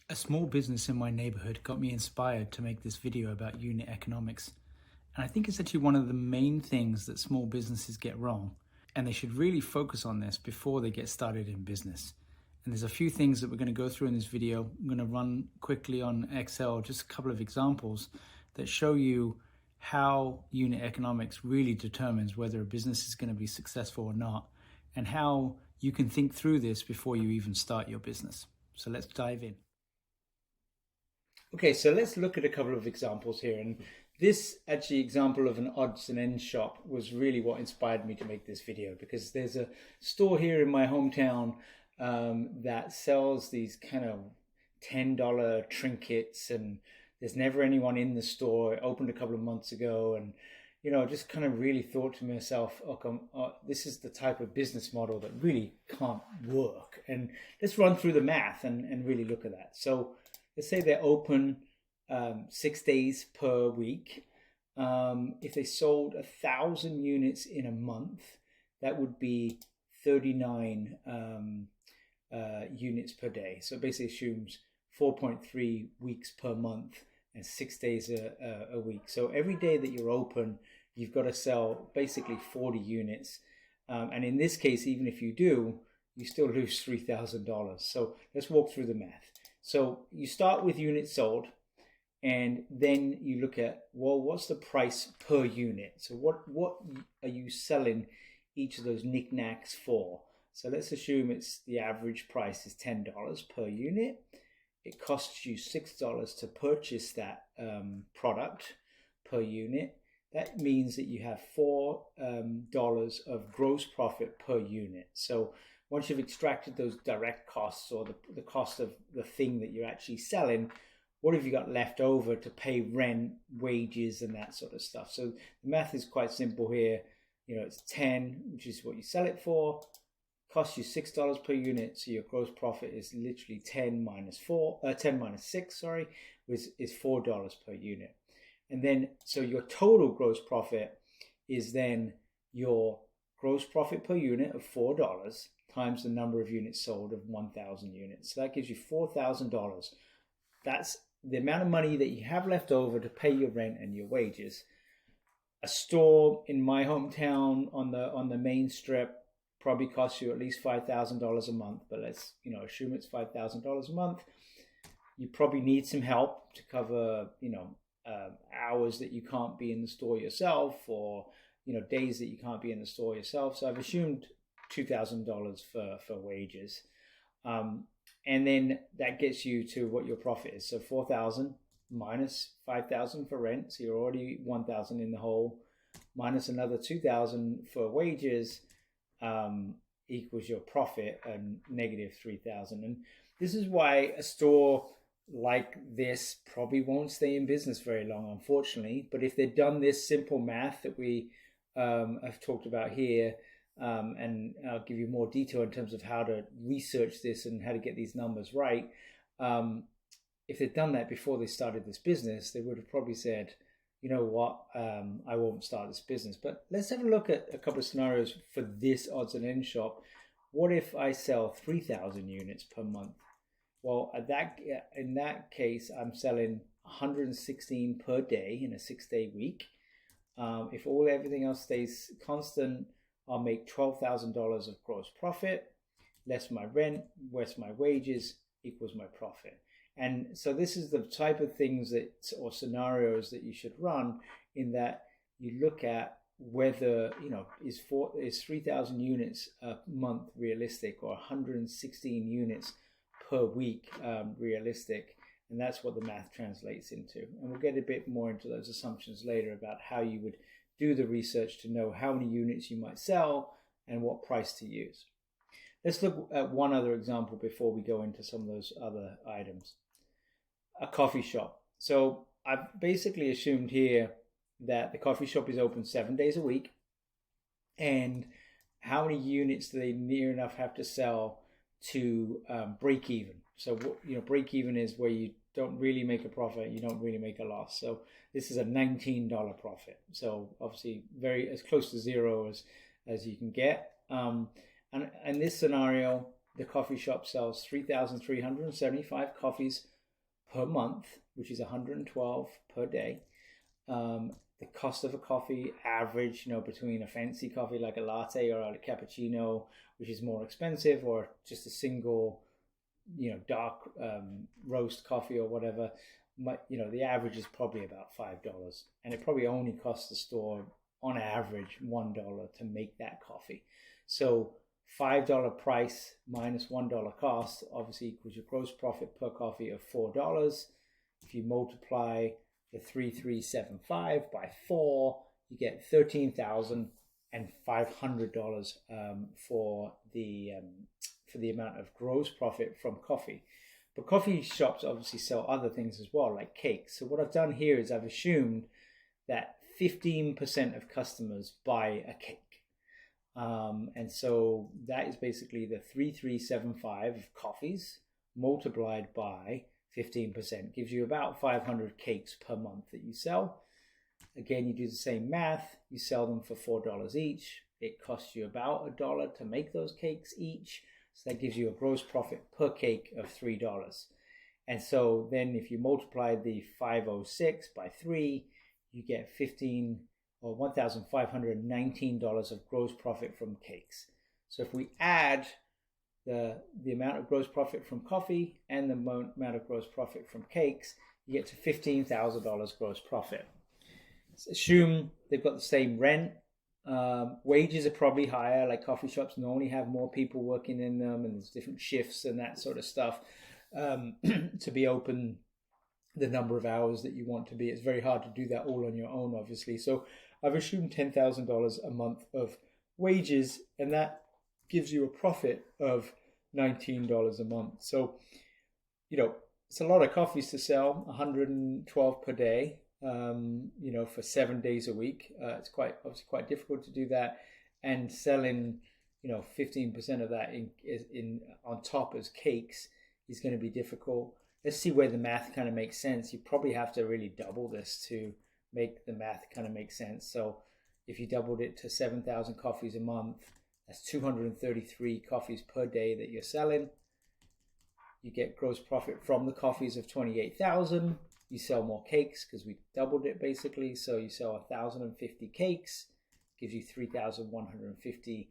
A small business in my neighborhood got me inspired to make this video about unit economics. And I think it's actually one of the main things that small businesses get wrong. And they should really focus on this before they get started in business. And there's a few things that we're going to go through in this video. I'm going to run quickly on Excel, just a couple of examples that show you how unit economics really determines whether a business is going to be successful or not, and how you can think through this before you even start your business. So let's dive in. Okay, so let's look at a couple of examples here. And this actually example of an odds and ends shop was really what inspired me to make this video, because there's a store here in my hometown that sells these kind of $10 trinkets, and there's never anyone in the store. It opened a couple of months ago, and just kind of really thought to myself, this is the type of business model that really can't work. And let's run through the math and really look at that. So let's say they're open 6 days per week. If they sold 1,000 units in a month, that would be 39 units per day. So it basically assumes 4.3 weeks per month and 6 days a week. So every day that you're open, you've got to sell basically 40 units. And in this case, even if you do, you still lose $3,000. So let's walk through the math. So you start with units sold, and then you look at, well, what's the price per unit? So what are you selling each of those knickknacks for? So let's assume the average price is $10 per unit. It costs you $6 to purchase that product per unit. That means that you have $4 of gross profit per unit. So once you've extracted those direct costs, or the cost of the thing that you're actually selling, what have you got left over to pay rent, wages, and that sort of stuff? So the math is quite simple here. It's 10, which is what you sell it for, costs you $6 per unit. So your gross profit is literally 10 minus 6, is $4 per unit. And then, so your total gross profit is then your gross profit per unit of $4 times the number of units sold of 1,000 units. So that gives you $4,000. That's the amount of money that you have left over to pay your rent and your wages. A store in my hometown on the main strip probably costs you at least $5,000 a month, but let's assume it's $5,000 a month. You probably need some help to cover hours that you can't be in the store yourself, or days that you can't be in the store yourself. So I've assumed $2,000 for wages, and then that gets you to what your profit is. So 4,000 minus 5,000 for rent, so you're already 1,000 in the hole, minus another 2,000 for wages, equals your profit and negative 3,000. And this is why a store like this probably won't stay in business very long, unfortunately. But if they'd done this simple math that we have talked about here, and I'll give you more detail in terms of how to research this and how to get these numbers right. If they'd done that before they started this business, they would have probably said, you know what, I won't start this business. But let's have a look at a couple of scenarios for this odds and ends shop. What if I sell 3,000 units per month? Well, in that case, I'm selling 116 per day in a 6-day week. If everything else stays constant, I'll make $12,000 of gross profit, less my rent, less my wages, equals my profit. And so this is the type of things or scenarios that you should run, in that you look at whether, is 3,000 units a month realistic, or 116 units per week realistic. And that's what the math translates into. And we'll get a bit more into those assumptions later about how you would do the research to know how many units you might sell and what price to use. Let's look at one other example before we go into some of those other items. A coffee shop. So I've basically assumed here that the coffee shop is open 7 days a week, and how many units do they near enough have to sell to break even. So break even is where you don't really make a profit, you don't really make a loss. So this is a $19 profit. So obviously very as close to zero as you can get. And in this scenario, the coffee shop sells 3,375 coffees per month, which is 112 per day. The cost of a coffee average, between a fancy coffee like a latte or a cappuccino, which is more expensive, or just a single, dark roast coffee or whatever, the average is probably about $5, and it probably only costs the store on average $1 to make that coffee. So $5 price minus $1 cost obviously equals your gross profit per coffee of $4. If you multiply the 3375 by 4, you get $13,500 for the amount of gross profit from coffee. But coffee shops obviously sell other things as well, like cakes. So what I've done here is I've assumed that 15% of customers buy a cake. And so that is basically the 3375 of coffees multiplied by 15%, gives you about 500 cakes per month that you sell. Again, you do the same math. You sell them for $4 each. It costs you about $1 to make those cakes each. So that gives you a gross profit per cake of $3. And so then if you multiply the 506 by 3, you get $1,519 of gross profit from cakes. So if we add the amount of gross profit from coffee and the amount of gross profit from cakes, you get to $15,000 gross profit. So assume they've got the same rent. Wages are probably higher, like coffee shops normally have more people working in them, and there's different shifts and that sort of stuff to be open the number of hours that you want to be. It's very hard to do that all on your own, obviously. So I've assumed $10,000 a month of wages, and that gives you a profit of $19 a month. So, it's a lot of coffees to sell, 112 per day, for 7 days a week. It's obviously quite difficult to do that, and selling, 15% of that in on top as cakes is going to be difficult. Let's see where the math kind of makes sense. You probably have to really double this to make the math kind of make sense. So if you doubled it to 7,000 coffees a month, that's 233 coffees per day that you're selling. You get gross profit from the coffees of 28,000. You sell more cakes because we doubled it basically. So you sell 1,050 cakes, gives you $3,150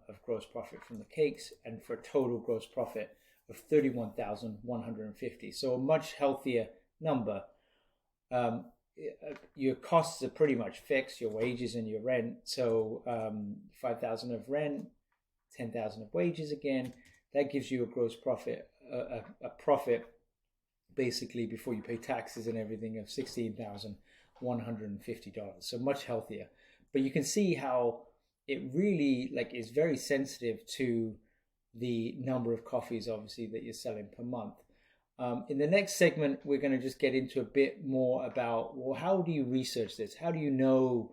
of gross profit from the cakes, and for a total gross profit of 31,150. So a much healthier number. Your costs are pretty much fixed, your wages and your rent. So 5,000 of rent, 10,000 of wages again. That gives you a gross profit, a profit basically before you pay taxes and everything of $16,150. So much healthier. But you can see how it really is very sensitive to the number of coffees obviously that you're selling per month. In the next segment, we're going to just get into a bit more about, well, how do you research this? How do you know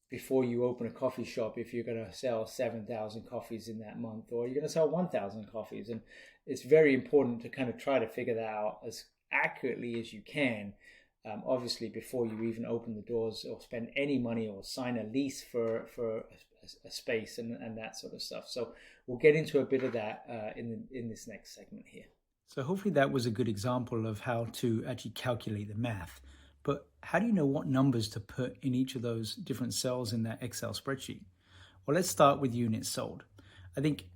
before you open a coffee shop if you're going to sell 7,000 coffees in that month, or you're going to sell 1,000 coffees? And it's very important to kind of try to figure that out as accurately as you can, obviously before you even open the doors or spend any money or sign a lease for a space and that sort of stuff. So we'll get into a bit of that in this next segment here. So hopefully that was a good example of how to actually calculate the math. But how do you know what numbers to put in each of those different cells in that Excel spreadsheet? Well, let's start with units sold. I think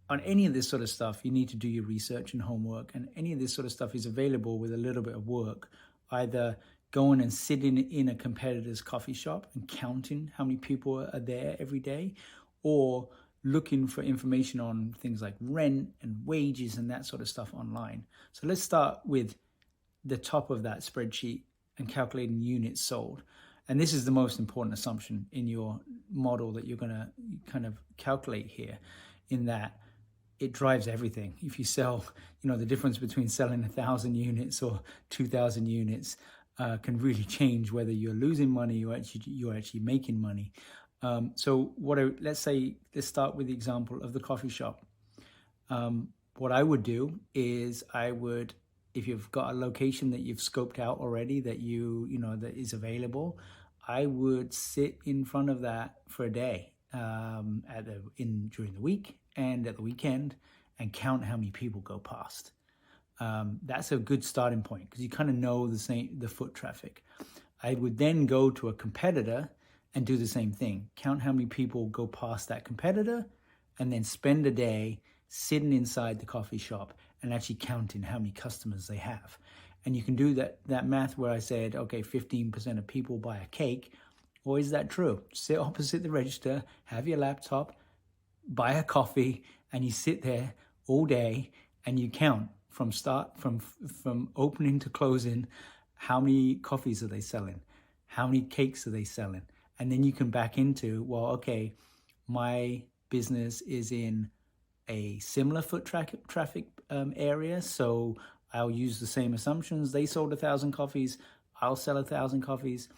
on any of this sort of stuff, you need to do your research and homework, and any of this sort of stuff is available with a little bit of work. Either going and sitting in a competitor's coffee shop and counting how many people are there every day, or looking for information on things like rent and wages and that sort of stuff online. So let's start with the top of that spreadsheet and calculating units sold. And this is the most important assumption in your model that you're going to kind of calculate here, in that it drives everything. If you sell, the difference between selling 1,000 units or 2,000 units can really change whether you're losing money or you're actually making money. So let's start with the example of the coffee shop. What I would do is if you've got a location that you've scoped out already that that is available, I would sit in front of that for a day during the week and at the weekend and count how many people go past. That's a good starting point because you kind of know the foot traffic. I would then go to a competitor and do the same thing. Count how many people go past that competitor and then spend a day sitting inside the coffee shop and actually counting how many customers they have. And you can do that math where I said, okay, 15% of people buy a cake. Or is that true? Sit opposite the register, have your laptop, buy a coffee, and you sit there all day and you count from opening to closing, how many coffees are they selling? How many cakes are they selling? And then you can back into, well, okay, my business is in a similar foot traffic area, so I'll use the same assumptions. They sold 1,000 coffees, I'll sell 1,000 coffees.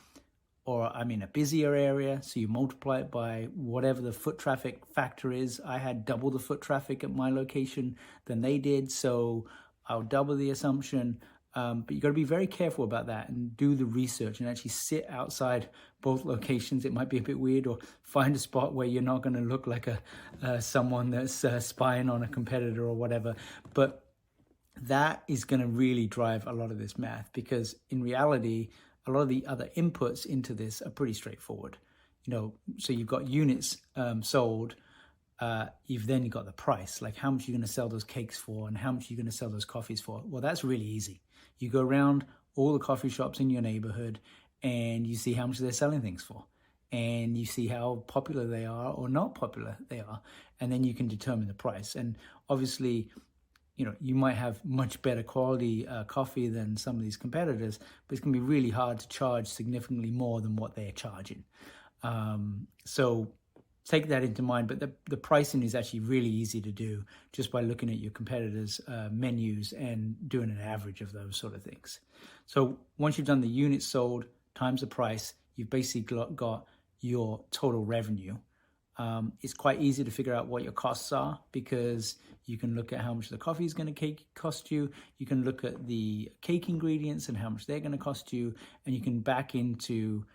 Or I'm in a busier area, so you multiply it by whatever the foot traffic factor is. I had double the foot traffic at my location than they did, so I'll double the assumption. But you got to be very careful about that and do the research and actually sit outside both locations. It might be a bit weird, or find a spot where you're not going to look like someone that's spying on a competitor or whatever. But that is going to really drive a lot of this math, because in reality, a lot of the other inputs into this are pretty straightforward. So you've got units sold. You've then got the price, like how much you're going to sell those cakes for and how much you're going to sell those coffees for. Well, that's really easy. You go around all the coffee shops in your neighborhood and you see how much they're selling things for. And you see how popular they are or not popular they are. And then you can determine the price. And obviously, you might have much better quality coffee than some of these competitors, but it's going to be really hard to charge significantly more than what they're charging. So take that into mind. But the pricing is actually really easy to do just by looking at your competitors' menus and doing an average of those sort of things. So once you've done the units sold times the price, you've basically got your total revenue. It's quite easy to figure out what your costs are, because you can look at how much the coffee is going to cost you. You can look at the cake ingredients and how much they're going to cost you. And you can back into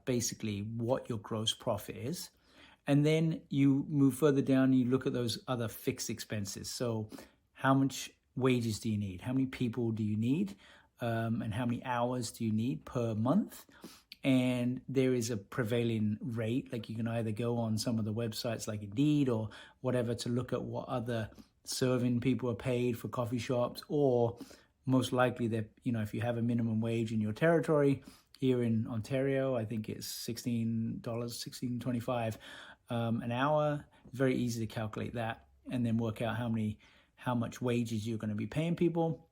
basically what your gross profit is. And then you move further down and you look at those other fixed expenses. So how much wages do you need? How many people do you need? And how many hours do you need per month? And there is a prevailing rate. Like you can either go on some of the websites like Indeed or whatever to look at what other serving people are paid for coffee shops, or most likely that, if you have a minimum wage in your territory, here in Ontario, I think it's $16.25 an hour. It's very easy to calculate that and then work out how much wages you're going to be paying people.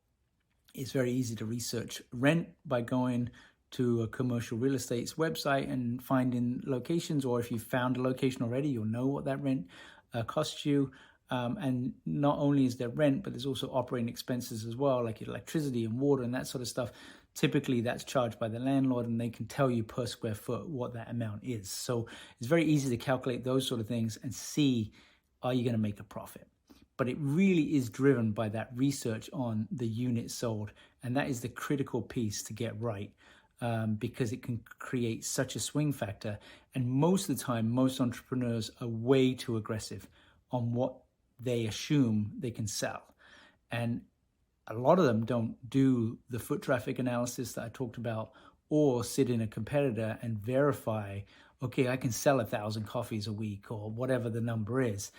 It's very easy to research rent by going to a commercial real estate's website and finding locations, or if you've found a location already, you'll know what that rent costs you. And not only is there rent, but there's also operating expenses as well, like electricity and water and that sort of stuff. Typically that's charged by the landlord, and they can tell you per square foot what that amount is. So it's very easy to calculate those sort of things and see, are you going to make a profit? But it really is driven by that research on the units sold. And that is the critical piece to get right. Because it can create such a swing factor. And most of the time, most entrepreneurs are way too aggressive on what they assume they can sell. And a lot of them don't do the foot traffic analysis that I talked about, or sit in a competitor and verify, okay, I can sell 1,000 coffees a week or whatever the number is.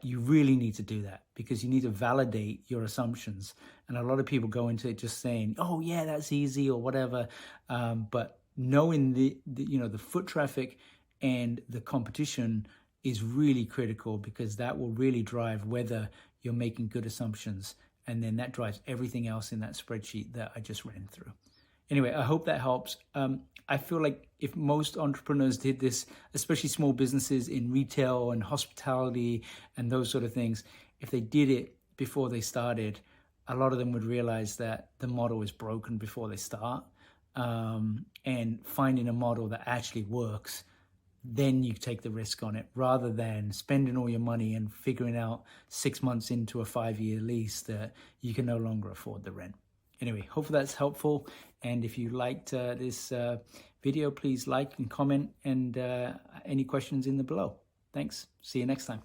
You really need to do that, because you need to validate your assumptions. And a lot of people go into it just saying, oh yeah, that's easy or whatever. But knowing the foot traffic and the competition is really critical, because that will really drive whether you're making good assumptions. And then that drives everything else in that spreadsheet that I just ran through. Anyway, I hope that helps. I feel like if most entrepreneurs did this, especially small businesses in retail and hospitality and those sort of things, if they did it before they started, a lot of them would realize that the model is broken before they start. And finding a model that actually works, then you take the risk on it, rather than spending all your money and figuring out 6 months into a 5-year lease that you can no longer afford the rent. Anyway, hopefully that's helpful. And if you liked this video, please like and comment, and any questions in the below. Thanks. See you next time.